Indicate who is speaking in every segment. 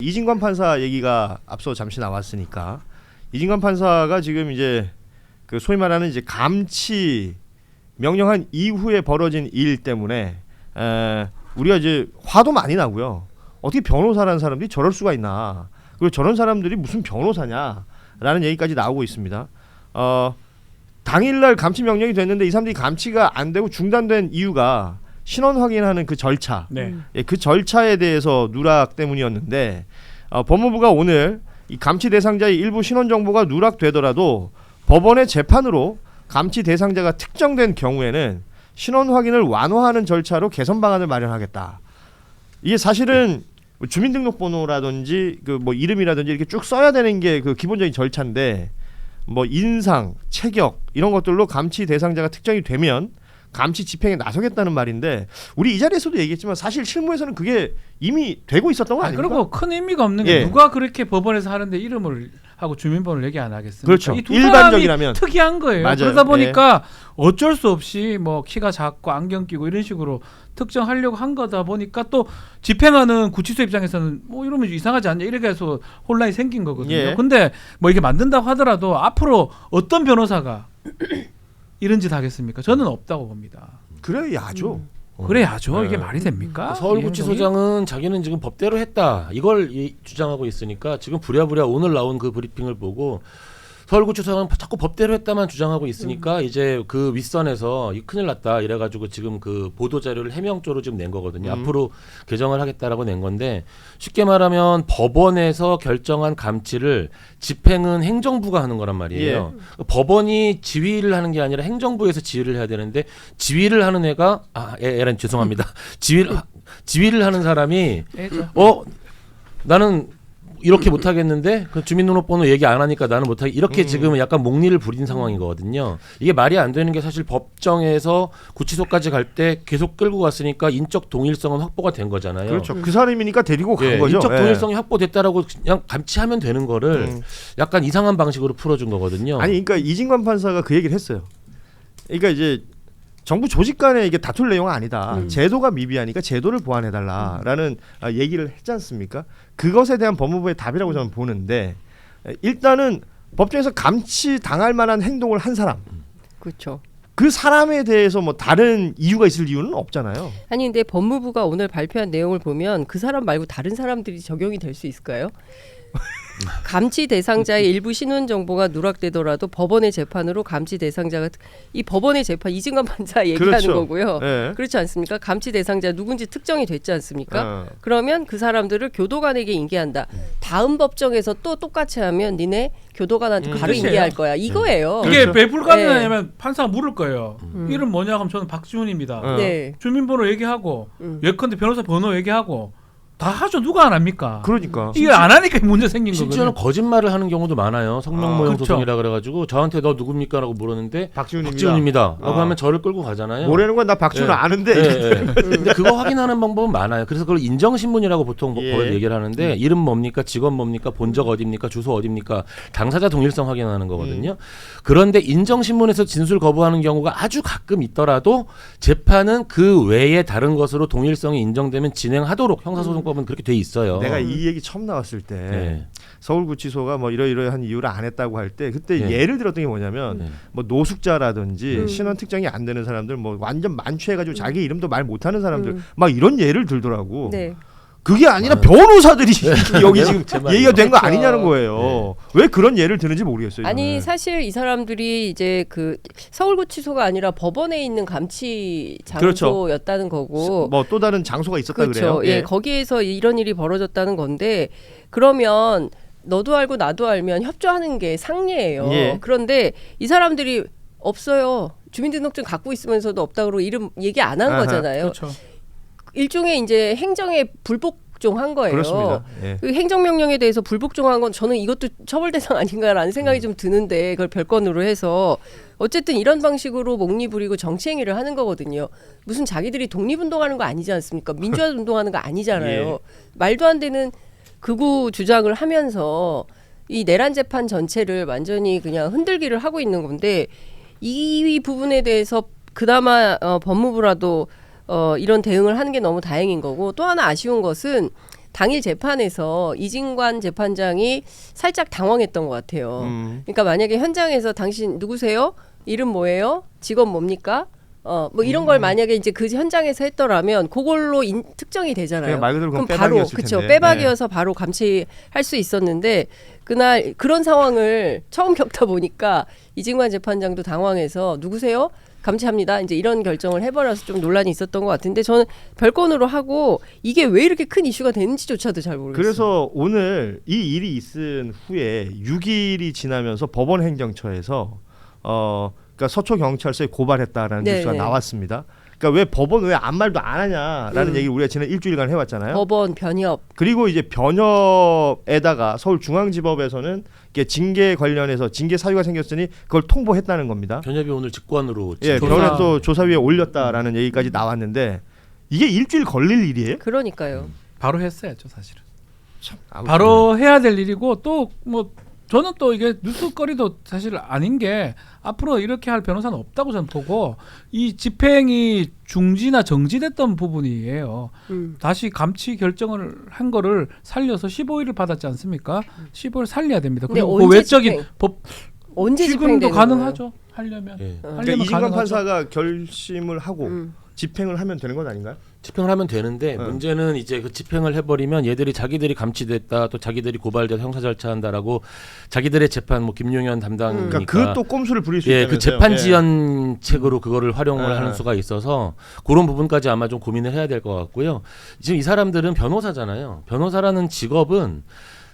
Speaker 1: 이진관 판사 얘기가 앞서 잠시 나왔으니까 이진관 판사가 지금 이제 그 소위 말하는 이제 감치 명령한 이후에 벌어진 일 때문에 우리가 이제 화도 많이 나고요. 어떻게 변호사라는 사람들이 저럴 수가 있나? 그리고 저런 사람들이 무슨 변호사냐라는 얘기까지 나오고 있습니다. 당일날 감치 명령이 됐는데 이 사람들이 감치가 안 되고 중단된 이유가 신원 확인하는 그 절차, 그 절차에 대해서 누락 때문이었는데 법무부가 오늘 이 감치 대상자의 일부 신원 정보가 누락되더라도 법원의 재판으로 감치 대상자가 특정된 경우에는 신원 확인을 완화하는 절차로 개선 방안을 마련하겠다. 이게 사실은 주민등록번호라든지 그 뭐 이름이라든지 이렇게 쭉 써야 되는 게 그 기본적인 절차인데 뭐 인상, 체격 이런 것들로 감치 대상자가 특정이 되면 감치 집행에 나서겠다는 말인데 우리 이 자리에서도 얘기했지만 사실 실무에서는 그게 이미 되고 있었던 거 아닙니까?
Speaker 2: 그리고 큰 의미가 없는 게 누가 그렇게 법원에서 하는데 이름을 하고 주민번호를 얘기 안 하겠습니까?
Speaker 1: 그렇죠.
Speaker 2: 이 두
Speaker 1: 일반적이라면
Speaker 2: 사람이 특이한 거예요.
Speaker 1: 맞아요.
Speaker 2: 그러다 보니까 어쩔 수 없이 뭐 키가 작고 안경 끼고 이런 식으로 특정하려고 한 거다 보니까 또 집행하는 구치소 입장에서는 뭐 이러면 이상하지 않냐 이렇게 해서 혼란이 생긴 거거든요. 근데 뭐 이게 만든다고 하더라도 앞으로 어떤 변호사가 이런 짓 하겠습니까? 저는 없다고 봅니다.
Speaker 1: 그래야죠.
Speaker 2: 그래야죠. 이게 말이 됩니까?
Speaker 3: 서울구치소장은 자기는 지금 법대로 했다 이걸 주장하고 있으니까 지금 부랴부랴 오늘 나온 그 브리핑을 보고 서울구치소장은 자꾸 법대로 했다만 주장하고 있으니까 이제 그 윗선에서 큰일 났다 이래가지고 지금 그 보도자료를 해명조로 지금 낸 거거든요. 앞으로 개정을 하겠다라고 낸 건데 쉽게 말하면 법원에서 결정한 감치를 집행은 행정부가 하는 거란 말이에요. 법원이 지휘를 하는 게 아니라 행정부에서 지휘를 해야 되는데 지휘를 하는 애가 애란 죄송합니다. 지휘를 하는 사람이 나는 이렇게 못 하겠는데 그 주민등록번호 얘기 안 하니까 나는 못 하겠 이렇게 지금 약간 목리를 부린 상황이거든요. 이게 말이 안 되는 게 사실 법정에서 구치소까지 갈 때 계속 끌고 갔으니까 인적 동일성은 확보가 된 거잖아요.
Speaker 1: 그렇죠. 그 사람이니까 데리고 간 거죠.
Speaker 3: 인적 동일성이 확보됐다라고 그냥 감치하면 되는 거를 약간 이상한 방식으로 풀어준 거거든요.
Speaker 1: 아니 그러니까 이진관 판사가 그 얘기를 했어요. 그러니까 이제 정부 조직 간에 이게 다툴 내용은 아니다. 제도가 미비하니까 제도를 보완해달라라는 얘기를 했지 않습니까? 그것에 대한 법무부의 답이라고 저는 보는데 일단은 법정에서 감치 당할 만한 행동을 한 사람,
Speaker 4: 그렇죠.
Speaker 1: 그 사람에 대해서 뭐 다른 이유가 있을 이유는 없잖아요.
Speaker 4: 아니 근데 법무부가 오늘 발표한 내용을 보면 그 사람 말고 다른 사람들이 적용이 될 수 있을까요? 감치 대상자의 일부 신원 정보가 누락되더라도 법원의 재판으로 감치 대상자가 이 법원의 재판 이진관 판사 얘기하는 거고요. 그렇지 않습니까? 감치 대상자 누군지 특정이 됐지 않습니까? 그러면 그 사람들을 교도관에게 인계한다. 다음 법정에서 또 똑같이 하면 니네 교도관한테 바로 인계할 거야. 이거예요.
Speaker 2: 이게 왜 불가능하냐면 판사가 물을 거예요. 이름 뭐냐 하면 저는 박지훈입니다. 주민번호 얘기하고 예컨대 변호사 번호 얘기하고 다 하죠. 누가 안 합니까?
Speaker 1: 그러니까
Speaker 2: 이게 안 하니까 문제 생긴 거거든요.
Speaker 3: 심지어는 거짓말을 하는 경우도 많아요. 성명모형 소송이라 그래가지고 저한테 너 누굽니까라고 물었는데 박지훈입니다. 라고 하면 저를 끌고 가잖아요.
Speaker 1: 뭐라는 건 나 박지훈 아는데.
Speaker 3: 근데 그거 확인하는 방법은 많아요. 그래서 그걸 인정신문이라고 보통 얘기를 하는데 이름 뭡니까, 직업 뭡니까, 본적 어딥니까, 주소 어딥니까, 당사자 동일성 확인하는 거거든요. 그런데 인정신문에서 진술 거부하는 경우가 아주 가끔 있더라도 재판은 그 외에 다른 것으로 동일성이 인정되면 진행하도록 형사소송법은 그렇게 돼 있어요.
Speaker 1: 내가 이 얘기 처음 나왔을 때 서울구치소가 뭐 이러이러한 이유를 안 했다고 할 때 그때 예를 들었던 게 뭐냐면 뭐 노숙자라든지 신원 특정이 안 되는 사람들 뭐 완전 만취해가지고 자기 이름도 말 못하는 사람들 막 이런 예를 들더라고. 그게 아니라 변호사들이 여기 지금 얘기가 된 거 아니냐는 거예요. 왜 그런 예를 드는지 모르겠어요.
Speaker 4: 아니 사실 이 사람들이 이제 그 서울구치소가 아니라 법원에 있는 감치 장소였다는 거고
Speaker 1: 뭐 또 다른 장소가 있었다 그래요.
Speaker 4: 예, 거기에서 이런 일이 벌어졌다는 건데 그러면 너도 알고 나도 알면 협조하는 게 상례예요. 그런데 이 사람들이 없어요. 주민등록증 갖고 있으면서도 없다 그러고 이름 얘기 안 한 거잖아요.
Speaker 2: 그렇죠.
Speaker 4: 일종의 이제 행정에 불복종한 거예요.
Speaker 1: 그렇습니다.
Speaker 4: 그 행정명령에 대해서 불복종한 건 저는 이것도 처벌 대상 아닌가라는 생각이 좀 드는데 그걸 별건으로 해서 어쨌든 이런 방식으로 목리부리고 정치행위를 하는 거거든요. 무슨 자기들이 독립운동하는 거 아니지 않습니까? 민주화운동하는 거 아니잖아요. 말도 안 되는 극우 주장을 하면서 이 내란 재판 전체를 완전히 그냥 흔들기를 하고 있는 건데 이 부분에 대해서 그나마 법무부라도 이런 대응을 하는 게 너무 다행인 거고 또 하나 아쉬운 것은 당일 재판에서 이진관 재판장이 살짝 당황했던 것 같아요. 그러니까 만약에 현장에서 당신 누구세요? 이름 뭐예요? 직업 뭡니까? 뭐 이런 걸 만약에 이제 그 현장에서 했더라면 그걸로 특정이 되잖아요.
Speaker 1: 그냥 말 그대로
Speaker 4: 그럼
Speaker 1: 그건
Speaker 4: 바로
Speaker 1: 빼박이었을
Speaker 4: 그쵸
Speaker 1: 텐데.
Speaker 4: 빼박이어서 바로 감치할 수 있었는데 그날 그런 상황을 처음 겪다 보니까 이진관 재판장도 당황해서 누구세요? 감치합니다. 이제 이런 결정을 해버려서 좀 논란이 있었던 것 같은데 저는 별건으로 하고 이게 왜 이렇게 큰 이슈가 되는지조차도 잘 모르겠어요.
Speaker 1: 그래서 오늘 이 일이 있은 후에 6일이 지나면서 법원 행정처에서 그러니까 서초 경찰서에 고발했다라는
Speaker 4: 네,
Speaker 1: 뉴스가
Speaker 4: 네.
Speaker 1: 나왔습니다. 그러니까 왜 법원 왜 아무 말도 안 하냐라는 얘기를 우리가 지난 일주일간 해왔잖아요.
Speaker 4: 법원 변협
Speaker 1: 그리고 이제 변협에다가 서울중앙지법에서는 이게 징계 관련해서 징계 사유가 생겼으니 그걸 통보했다는 겁니다.
Speaker 3: 변협이 오늘 직권으로
Speaker 1: 예,
Speaker 2: 조사.
Speaker 1: 변협 또 조사위에 올렸다라는 얘기까지 나왔는데 이게 일주일 걸릴 일이에요?
Speaker 4: 그러니까요.
Speaker 2: 바로 했어야죠 사실은.
Speaker 1: 아무튼
Speaker 2: 바로 해야 될 일이고 또 뭐 저는 또 이게 뉴스거리도 사실 아닌 게 앞으로 이렇게 할 변호사는 없다고 저는 보고 이 집행이 중지나 정지됐던 부분이에요. 다시 감치 결정을 한 거를 살려서 15일을 받았지 않습니까? 15일 살려야 됩니다.
Speaker 4: 근데
Speaker 2: 그리고 그
Speaker 4: 언제
Speaker 2: 외적인
Speaker 4: 집행?
Speaker 2: 법
Speaker 4: 언제
Speaker 2: 지금도
Speaker 4: 집행되는
Speaker 2: 가능하죠. 하려면.
Speaker 3: 예.
Speaker 1: 그러니까
Speaker 2: 하려면
Speaker 1: 이진관
Speaker 2: 가능하죠.
Speaker 1: 판사가 결심을 하고 집행을 하면 되는 건 아닌가요?
Speaker 3: 집행을 하면 되는데
Speaker 1: 네.
Speaker 3: 문제는 이제 그 집행을 해버리면 얘들이 자기들이 감치됐다 또 자기들이 고발돼서 형사 절차한다라고 자기들의 재판 뭐 김용현 담당이니까
Speaker 1: 그러니까 그 또 꼼수를 부릴 수
Speaker 3: 예,
Speaker 1: 있다면서요.
Speaker 3: 그 재판 지연책으로 그거를 활용을
Speaker 1: 예.
Speaker 3: 하는 수가 있어서 그런 부분까지 아마 좀 고민을 해야 될 것 같고요. 지금 이 사람들은 변호사잖아요. 변호사라는 직업은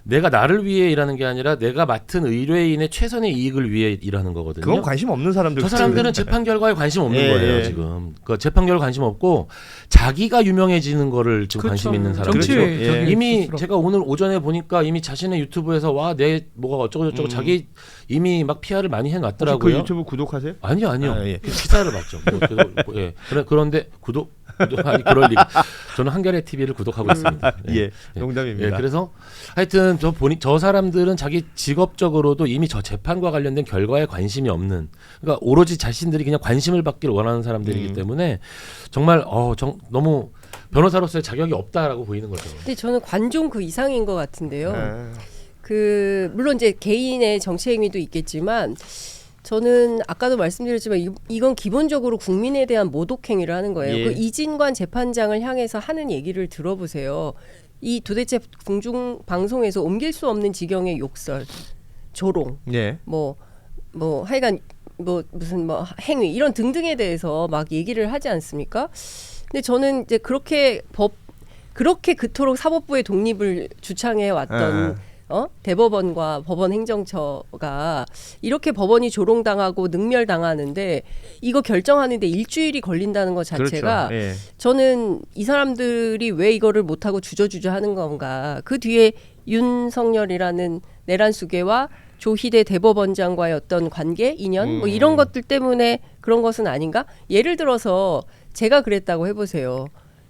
Speaker 3: 내가 나를 위해 일하는 게 아니라 내가 맡은 의뢰인의 최선의 이익을 위해 일하는 거거든요.
Speaker 1: 그건 관심 없는 사람들.
Speaker 3: 저 사람들은 재판 결과에 관심 없는
Speaker 1: 예,
Speaker 3: 거예요
Speaker 1: 예.
Speaker 3: 지금. 그 재판 결과 관심 없고 자기가 유명해지는 거를 지금
Speaker 2: 그렇죠.
Speaker 3: 관심 있는 사람들.
Speaker 2: 정치
Speaker 1: 그렇죠. 예.
Speaker 2: 저기
Speaker 3: 이미
Speaker 2: 스스로.
Speaker 3: 제가 오늘 오전에 보니까 이미 자신의 유튜브에서 와 내 뭐가 어쩌고 저쩌고 자기 이미 막 PR을 많이
Speaker 1: 그
Speaker 3: 해놨더라고요.
Speaker 1: 유튜브 구독하세요?
Speaker 3: 아니요.
Speaker 1: 아, 예.
Speaker 3: 그 기사를 봤죠. 예. 그런데 구독 아니 그럴 리. 저는 한겨레 TV를 구독하고 있습니다.
Speaker 1: 예, 농담입니다.
Speaker 3: 예, 그래서 하여튼 저 사람들은 자기 직업적으로도 이미 저 재판과 관련된 결과에 관심이 없는, 그러니까 오로지 자신들이 그냥 관심을 받기를 원하는 사람들이기 때문에 정말 너무 변호사로서의 자격이 없다라고 보이는 거죠.
Speaker 4: 근데 저는 관종 그 이상인 것 같은데요.
Speaker 1: 아,
Speaker 4: 그 물론 이제 개인의 정치 행위도 있겠지만 저는 아까도 말씀드렸지만 이건 기본적으로 국민에 대한 모독 행위를 하는 거예요.
Speaker 1: 예.
Speaker 4: 그 이진관 재판장을 향해서 하는 얘기를 들어보세요. 이 도대체 공중 방송에서 옮길 수 없는 지경의 욕설, 조롱,
Speaker 1: 예.
Speaker 4: 뭐 하여간 뭐 무슨 뭐 행위 이런 등등에 대해서 막 얘기를 하지 않습니까? 근데 저는 이제 그렇게 그토록 사법부의 독립을 주창해 왔던 대법원과 법원 행정처가 이렇게 법원이 조롱당하고 능멸당하는데 이거 결정하는데 일주일이 걸린다는 것 자체가
Speaker 1: 그렇죠. 예.
Speaker 4: 저는 이 사람들이 왜 이거를 못하고 주저주저 하는 건가. 그 뒤에 윤석열이라는 내란 수괴와 조희대 대법원장과의 어떤 관계, 인연 뭐 이런 것들 때문에 그런 것은 아닌가? 예를 들어서 제가 그랬다고 해보세요.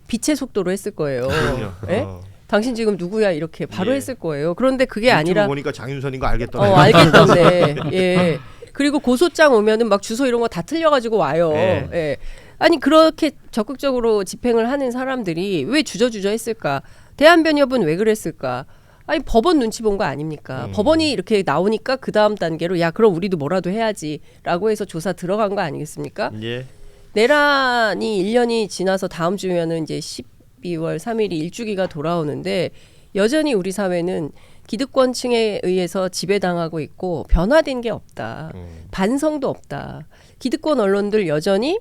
Speaker 4: 빛의 속도로 했을 거예요.
Speaker 1: 그럼요.
Speaker 4: 예? 당신 지금 누구야 이렇게 바로
Speaker 1: 예.
Speaker 4: 했을 거예요. 그런데 그게
Speaker 1: 유튜브
Speaker 4: 아니라
Speaker 1: 보니까 장윤선인 거 알겠더라고요.
Speaker 4: 알겠던데. 예. 그리고 고소장 오면은 막 주소 이런 거 다 틀려가지고 와요.
Speaker 1: 예.
Speaker 4: 예. 아니 그렇게 적극적으로 집행을 하는 사람들이 왜 주저주저 했을까? 대한변협은 왜 그랬을까? 아니 법원 눈치 본 거 아닙니까? 법원이 이렇게 나오니까 그 다음 단계로 야 그럼 우리도 뭐라도 해야지라고 해서 조사 들어간 거 아니겠습니까?
Speaker 1: 예.
Speaker 4: 내란이 1년이 지나서 다음 주면은 이제 12월 3일이 일주기가 돌아오는데 여전히 우리 사회는 기득권층에 의해서 지배당하고 있고 변화된 게 없다. 반성도 없다. 기득권 언론들 여전히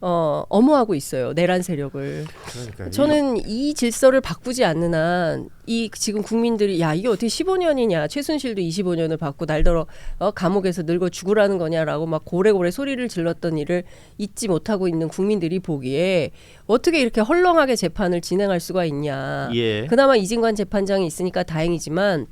Speaker 4: 엄호하고 있어요. 내란 세력을.
Speaker 1: 그러니까
Speaker 4: 저는 이 질서를 바꾸지 않는 한 이 지금 국민들이 야 이게 어떻게 15년이냐 최순실도 25년을 받고 날더러 감옥에서 늙어 죽으라는 거냐라고 막 고래고래 소리를 질렀던 일을 잊지 못하고 있는 국민들이 보기에 어떻게 이렇게 헐렁하게 재판을 진행할 수가 있냐.
Speaker 1: 예.
Speaker 4: 그나마 이진관 재판장이 있으니까 다행이지만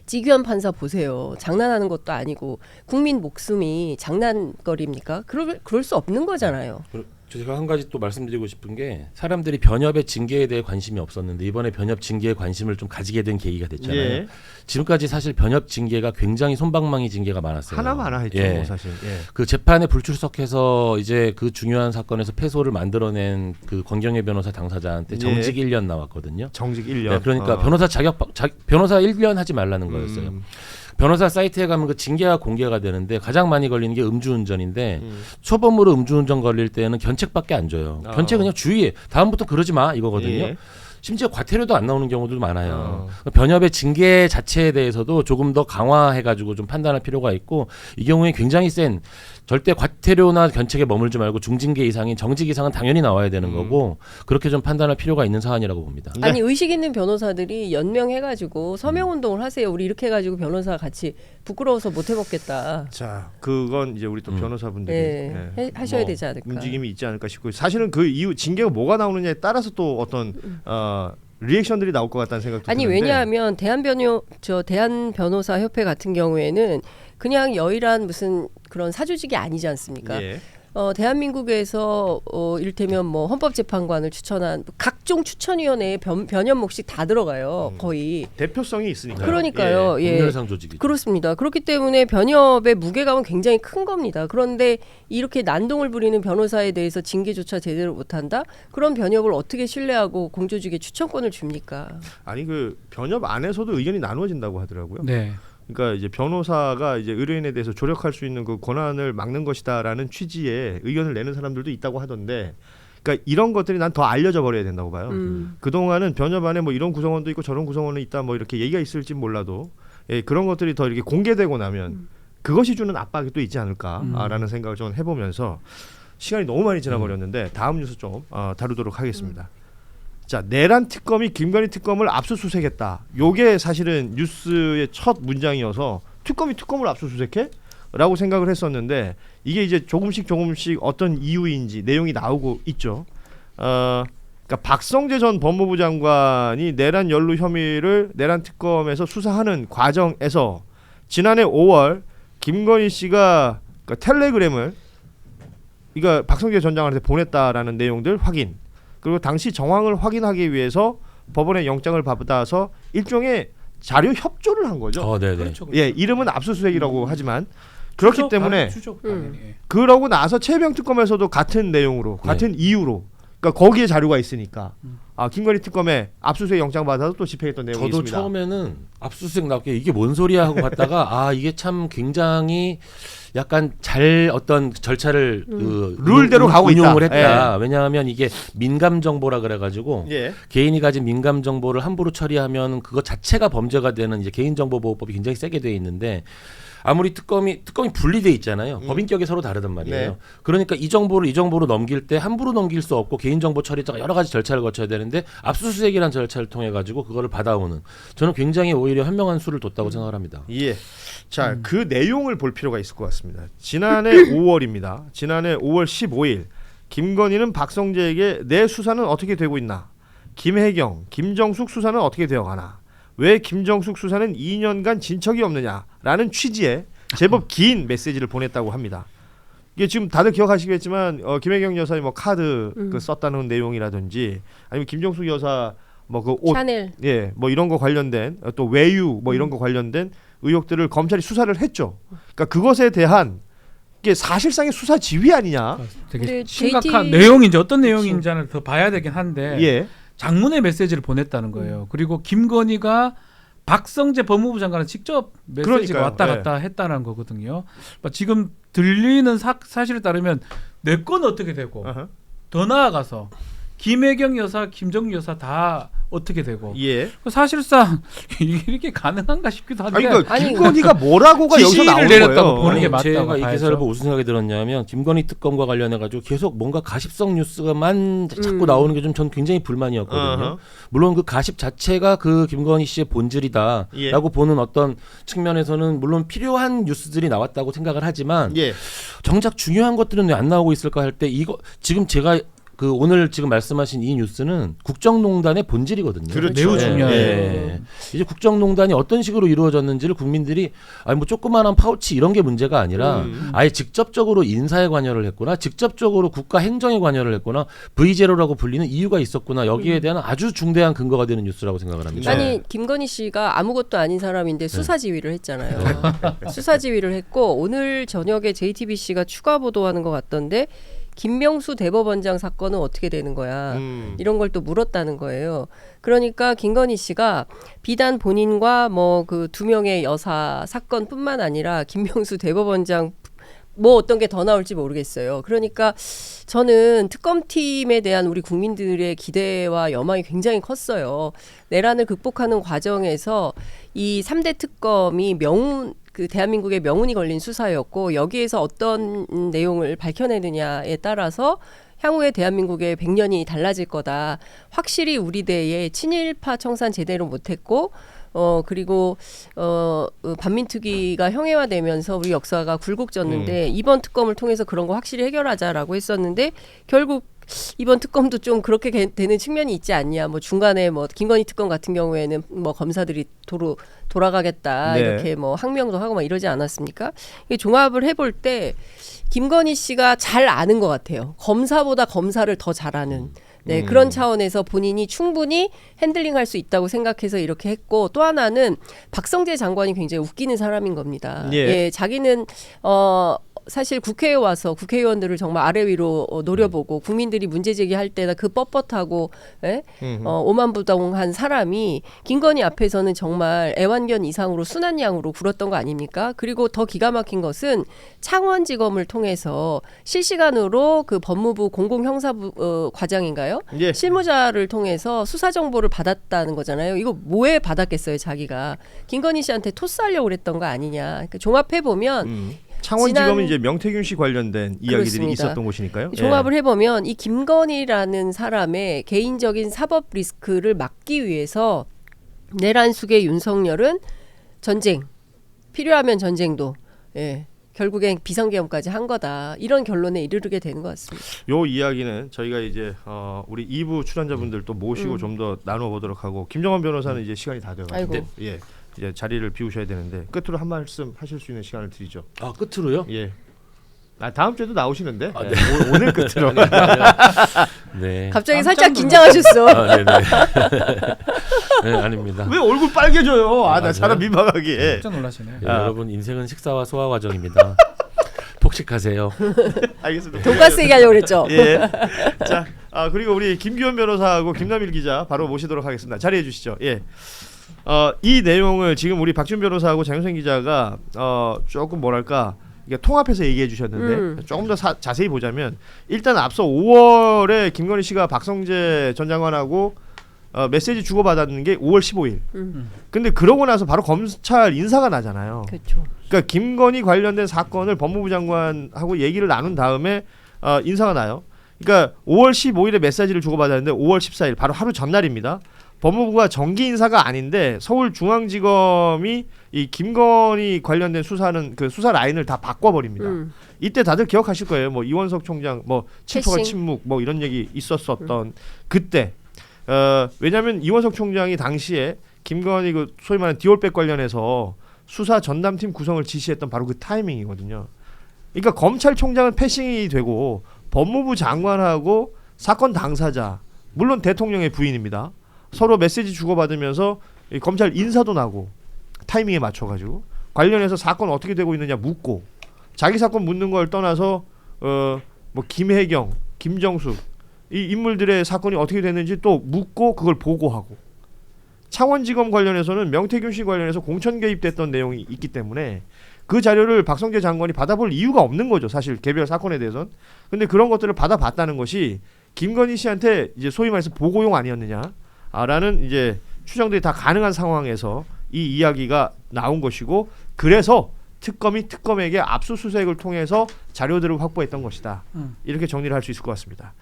Speaker 4: 지규현 판사 보세요. 장난하는 것도 아니고 국민 목숨이 장난거리입니까? 그럴 수 없는 거잖아요.
Speaker 3: 제가 한 가지 또 말씀드리고 싶은 게 사람들이 변협의 징계에 대해 관심이 없었는데 이번에 변협 징계에 관심을 좀 가지게 된 계기가 됐잖아요.
Speaker 1: 예.
Speaker 3: 지금까지 사실 변협 징계가 굉장히 솜방망이 징계가 많았어요.
Speaker 1: 하나마나 했죠,
Speaker 3: 예.
Speaker 1: 사실. 예.
Speaker 3: 그 재판에 불출석해서 이제 그 중요한 사건에서 패소를 만들어낸 그 권경혜 변호사 당사자한테 정직 1년 나왔거든요.
Speaker 1: 정직 1년.
Speaker 3: 네, 그러니까 변호사 변호사 1년 하지 말라는 거였어요. 변호사 사이트에 가면 그 징계가 공개가 되는데 가장 많이 걸리는 게 음주운전인데 초범으로 음주운전 걸릴 때는 견책밖에 안 줘요. 견책 그냥 주의해. 다음부터 그러지 마 이거거든요.
Speaker 1: 예.
Speaker 3: 심지어 과태료도 안 나오는 경우도 많아요. 변협의 징계 자체에 대해서도 조금 더 강화해가지고 좀 판단할 필요가 있고 이 경우에 굉장히 센 절대 과태료나 견책에 머물지 말고 중징계 이상인 정직 이상은 당연히 나와야 되는 거고 그렇게 좀 판단할 필요가 있는 사안이라고 봅니다.
Speaker 1: 네.
Speaker 4: 아니 의식 있는 변호사들이 연명해가지고 서명 운동을 하세요. 우리 이렇게 해가지고 변호사 같이 부끄러워서 못 해먹겠다.
Speaker 1: 자, 그건 이제 우리 또 변호사분들이
Speaker 4: 네, 하셔야
Speaker 1: 뭐
Speaker 4: 되지 않을까.
Speaker 1: 움직임이 있지 않을까 싶고 사실은 그 이후 징계가 뭐가 나오느냐에 따라서 또 어떤 리액션들이 나올 것 같다는 생각도
Speaker 4: 아니
Speaker 1: 드는데.
Speaker 4: 왜냐하면 대한변호사 협회 같은 경우에는 그냥 여의란 무슨 그런 사조직이 아니지 않습니까?
Speaker 1: 예.
Speaker 4: 대한민국에서 이를테면 뭐 헌법재판관을 추천한 각종 추천위원회에 변협 몫이 다 들어가요. 거의.
Speaker 1: 대표성이 있으니까.
Speaker 4: 그러니까요. 예.
Speaker 3: 법률상 조직이죠.
Speaker 4: 그렇습니다. 그렇기 때문에 변협의 무게감은 굉장히 큰 겁니다. 그런데 이렇게 난동을 부리는 변호사에 대해서 징계조차 제대로 못한다? 그런 변협을 어떻게 신뢰하고 공조직에 추천권을 줍니까?
Speaker 1: 아니 그 변협 안에서도 의견이 나누어진다고 하더라고요.
Speaker 2: 네.
Speaker 1: 그러니까 이제 변호사가 이제 의뢰인에 대해서 조력할 수 있는 그 권한을 막는 것이다라는 취지의 의견을 내는 사람들도 있다고 하던데, 그러니까 이런 것들이 난 더 알려져 버려야 된다고 봐요. 그 동안은 변협 안에 뭐 이런 구성원도 있고 저런 구성원은 있다 뭐 이렇게 얘기가 있을지 몰라도 그런 것들이 더 이렇게 공개되고 나면 그것이 주는 압박이 또 있지 않을까라는 생각을 좀 해보면서 시간이 너무 많이 지나버렸는데 다음 뉴스 좀 다루도록 하겠습니다. 자, 내란 특검이 김건희 특검을 압수수색했다. 요게 사실은 뉴스의 첫 문장이어서 특검이 특검을 압수수색해? 라고 생각을 했었는데 이게 이제 조금씩 어떤 이유인지 내용이 나오고 있죠. 그러니까 박성재 전 법무부 장관이 내란 연루 혐의를 내란 특검에서 수사하는 과정에서 지난해 5월 김건희 씨가 그러니까 텔레그램을 박성재 전 장관한테 보냈다라는 내용들 확인. 그리고 당시 정황을 확인하기 위해서 법원의 영장을 받아서 일종의 자료 협조를 한 거죠.
Speaker 3: 네네.
Speaker 2: 그렇죠.
Speaker 1: 예, 이름은 압수수색이라고 하지만 그렇기 때문에
Speaker 2: 추적 당연히.
Speaker 1: 그러고 나서 최병 특검에서도 같은 내용으로 같은 이유로 그러니까 거기에 자료가 있으니까 김건희 특검에 압수수색 영장 받아서 또 집행했던 내용이
Speaker 3: 저도
Speaker 1: 있습니다.
Speaker 3: 처음에는 압수수색 나왔게 이게 뭔 소리야 하고 갔다가 이게 참 굉장히 약간 잘 어떤 절차를
Speaker 1: 룰대로 가고
Speaker 3: 운용을
Speaker 1: 있다.
Speaker 3: 했다. 왜냐하면 이게 민감 정보라 그래가지고
Speaker 1: 예.
Speaker 3: 개인이 가진 민감 정보를 함부로 처리하면 그거 자체가 범죄가 되는 이제 개인정보보호법이 굉장히 세게 돼 있는데. 아무리 특검이 분리돼 있잖아요. 법인격이 서로 다르단 말이에요.
Speaker 1: 네.
Speaker 3: 그러니까 이 정보로 넘길 때 함부로 넘길 수 없고 개인정보 처리자가 여러 가지 절차를 거쳐야 되는데 압수수색이라는 절차를 통해 가지고 그거를 받아오는 저는 굉장히 오히려 현명한 수를 뒀다고 생각을 합니다.
Speaker 1: 예. 자, 그 내용을 볼 필요가 있을 것 같습니다. 지난해 5월입니다. 지난해 5월 15일 김건희는 박성재에게 내 수사는 어떻게 되고 있나? 김혜경, 김정숙 수사는 어떻게 되어가나? 왜 김정숙 수사는 2년간 진척이 없느냐라는 취지의 제법 긴 메시지를 보냈다고 합니다. 이게 지금 다들 기억하시겠지만 김혜경 여사의 뭐 카드 썼다는 내용이라든지 아니면 김정숙 여사 뭐 그 옷,
Speaker 4: 샤넬.
Speaker 1: 예, 뭐 이런 거 관련된 또 외유 뭐 이런 거 관련된 의혹들을 검찰이 수사를 했죠. 그러니까 그것에 대한 이게 사실상의 수사 지휘 아니냐?
Speaker 2: 되게
Speaker 4: 근데
Speaker 2: 심각한
Speaker 4: JT
Speaker 2: 내용인지 어떤 내용인지는 더 봐야 되긴 한데
Speaker 1: 예.
Speaker 2: 장문의 메시지를 보냈다는 거예요. 그리고 김건희가 박성재 법무부 장관은 직접 메시지가
Speaker 1: 그러니까요.
Speaker 2: 왔다 갔다 했다는 거거든요. 지금 들리는 사실에 따르면 내 건 어떻게 되고 더 나아가서 김혜경 여사, 김정숙 여사 다 어떻게 되고
Speaker 1: 예.
Speaker 2: 사실상 이렇게 가능한가 싶기도 한데
Speaker 1: 아니 그러니까 김건희가 뭐라고가 여기서
Speaker 2: 지시를
Speaker 1: 나오는
Speaker 2: 내렸다고
Speaker 1: 거예요.
Speaker 2: 보는 게 맞다고
Speaker 3: 제가 이
Speaker 2: 봐야죠.
Speaker 3: 기사를 보고 무슨 생각이 들었냐면 김건희 특검과 관련해 가지고 계속 뭔가 가십성 뉴스가만 자꾸 나오는 게 좀 전 굉장히 불만이었거든요. 물론 그 가십 자체가 그 김건희 씨의 본질이다라고 보는 어떤 측면에서는 물론 필요한 뉴스들이 나왔다고 생각을 하지만
Speaker 1: 예.
Speaker 3: 정작 중요한 것들은 왜 안 나오고 있을까 할 때 이거 지금 제가 그 오늘 지금 말씀하신 이 뉴스는 국정농단의 본질이거든요.
Speaker 1: 그렇죠.
Speaker 2: 매우 중요해요.
Speaker 3: 예. 이제 국정농단이 어떤 식으로 이루어졌는지를 국민들이 아니 뭐 조그마한 파우치 이런 게 문제가 아니라 아예 직접적으로 인사에 관여를 했구나, 직접적으로 국가 행정에 관여를 했구나, V0라고 불리는 이유가 있었구나, 여기에 대한 아주 중대한 근거가 되는 뉴스라고 생각을 합니다.
Speaker 4: 아니 김건희 씨가 아무것도 아닌 사람인데 수사지휘를 했잖아요. 수사지휘를 했고 오늘 저녁에 JTBC가 추가 보도하는 것 같던데 김명수 대법원장 사건은 어떻게 되는 거야? 이런 걸 또 물었다는 거예요. 그러니까 김건희 씨가 비단 본인과 뭐 그 2명의 여사 사건뿐만 아니라 김명수 대법원장 뭐 어떤 게 더 나올지 모르겠어요. 그러니까 저는 특검팀에 대한 우리 국민들의 기대와 여망이 굉장히 컸어요. 내란을 극복하는 과정에서 이 3대 특검이 그 대한민국의 명운이 걸린 수사였고 여기에서 어떤 내용을 밝혀내느냐에 따라서 향후에 대한민국의 100년이 달라질 거다. 확실히 우리 대에 친일파 청산 제대로 못했고 그리고 반민특위가 형해화되면서 우리 역사가 굴곡졌는데 이번 특검을 통해서 그런 거 확실히 해결하자라고 했었는데 결국 이번 특검도 좀 그렇게 되는 측면이 있지 않냐. 뭐 중간에 뭐 김건희 특검 같은 경우에는 뭐 검사들이 돌아가겠다
Speaker 1: 네.
Speaker 4: 이렇게 뭐 항명도 하고 막 이러지 않았습니까? 이게 종합을 해볼 때 김건희 씨가 잘 아는 것 같아요. 검사보다 검사를 더 잘하는. 네, 그런 차원에서 본인이 충분히 핸들링할 수 있다고 생각해서 이렇게 했고 또 하나는 박성재 장관이 굉장히 웃기는 사람인 겁니다.
Speaker 1: 예.
Speaker 4: 자기는 사실 국회에 와서 국회의원들을 정말 아래 위로 노려보고 국민들이 문제 제기할 때나 그 뻣뻣하고 오만부동한 사람이 김건희 앞에서는 정말 애완견 이상으로 순한 양으로 굴었던 거 아닙니까? 그리고 더 기가 막힌 것은 창원지검을 통해서 실시간으로 그 법무부 공공형사부 과장인가요?
Speaker 1: 예.
Speaker 4: 실무자를 통해서 수사 정보를 받았다는 거잖아요. 이거 뭐에 받았겠어요, 자기가. 김건희 씨한테 토스하려고 그랬던 거 아니냐. 그러니까 종합해 보면
Speaker 1: 창원지검은 이제 명태균 씨 관련된 이야기들이
Speaker 4: 그렇습니다.
Speaker 1: 있었던 곳이니까요.
Speaker 4: 종합을 해보면 이 김건희라는 사람의 개인적인 사법 리스크를 막기 위해서 내란 속의 윤석열은 전쟁, 필요하면 전쟁도 결국엔 비상계엄까지 한 거다. 이런 결론에 이르게 되는 것 같습니다.
Speaker 1: 요 이야기는 저희가 이제 우리 2부 출연자분들 또 모시고 좀 더 나눠 보도록 하고 김정원 변호사는 이제 시간이 다 돼가지고
Speaker 4: 아이고.
Speaker 1: 예 이제 자리를 비우셔야 되는데 끝으로 한 말씀 하실 수 있는 시간을 드리죠.
Speaker 3: 아 끝으로요?
Speaker 1: 예. 다음 주에도 나오시는데
Speaker 3: 아, 네.
Speaker 1: 오늘 끝으로.
Speaker 3: 네.
Speaker 4: 갑자기
Speaker 2: 깜짝
Speaker 4: 살짝 긴장하셨어.
Speaker 3: 아, 네네. 네, 아닙니다.
Speaker 1: 왜 얼굴 빨개져요? 나
Speaker 3: 맞아요?
Speaker 1: 사람 민망하게.
Speaker 2: 깜짝 놀라시네.
Speaker 3: 네, 여러분 인생은 식사와 소화 과정입니다. 폭식하세요.
Speaker 1: 알겠습니다.
Speaker 4: 돈가스 얘기하려고 그랬죠.
Speaker 1: 예. 자, 그리고 우리 김규현 변호사하고 김남일 기자 바로 모시도록 하겠습니다. 자리해 주시죠. 예. 이 내용을 지금 우리 박준 변호사하고 장윤선 기자가 조금 뭐랄까 이게 통합해서 얘기해 주셨는데 조금 더 자세히 보자면 일단 앞서 5월에 김건희 씨가 박성재 전 장관하고 메시지 주고받았는 게 5월 15일. 근데 그러고 나서 바로 검찰 인사가 나잖아요.
Speaker 4: 그렇죠.
Speaker 1: 그러니까 김건희 관련된 사건을 법무부 장관하고 얘기를 나눈 다음에 인사가 나요. 그러니까 5월 15일에 메시지를 주고받았는데 5월 14일 바로 하루 전날입니다. 법무부가 정기 인사가 아닌데 서울중앙지검이 이 김건희 관련된 수사는 그 수사 라인을 다 바꿔버립니다. 이때 다들 기억하실 거예요. 뭐 이원석 총장 뭐 친초가
Speaker 4: 패싱.
Speaker 1: 침묵 뭐 이런 얘기 있었었던 그때 왜냐하면 이원석 총장이 당시에 김건희 그 소위 말하는 디올백 관련해서 수사 전담팀 구성을 지시했던 바로 그 타이밍이거든요. 그러니까 검찰총장은 패싱이 되고 법무부 장관하고 사건 당사자 물론 대통령의 부인입니다. 서로 메시지 주고받으면서 이 검찰 인사도 나고 타이밍에 맞춰가지고 관련해서 사건 어떻게 되고 있느냐 묻고 자기 사건 묻는 걸 떠나서 뭐 김혜경, 김정숙 이 인물들의 사건이 어떻게 됐는지 또 묻고 그걸 보고하고 창원지검 관련해서는 명태균 씨 관련해서 공천 개입됐던 내용이 있기 때문에 그 자료를 박성재 장관이 받아볼 이유가 없는 거죠. 사실 개별 사건에 대해서는. 근데 그런 것들을 받아봤다는 것이 김건희 씨한테 이제 소위 말해서 보고용 아니었느냐 라는 이제 추정들이 다 가능한 상황에서 이 이야기가 나온 것이고 그래서 특검이 특검에게 압수수색을 통해서 자료들을 확보했던 것이다. 이렇게 정리를 할 수 있을 것 같습니다.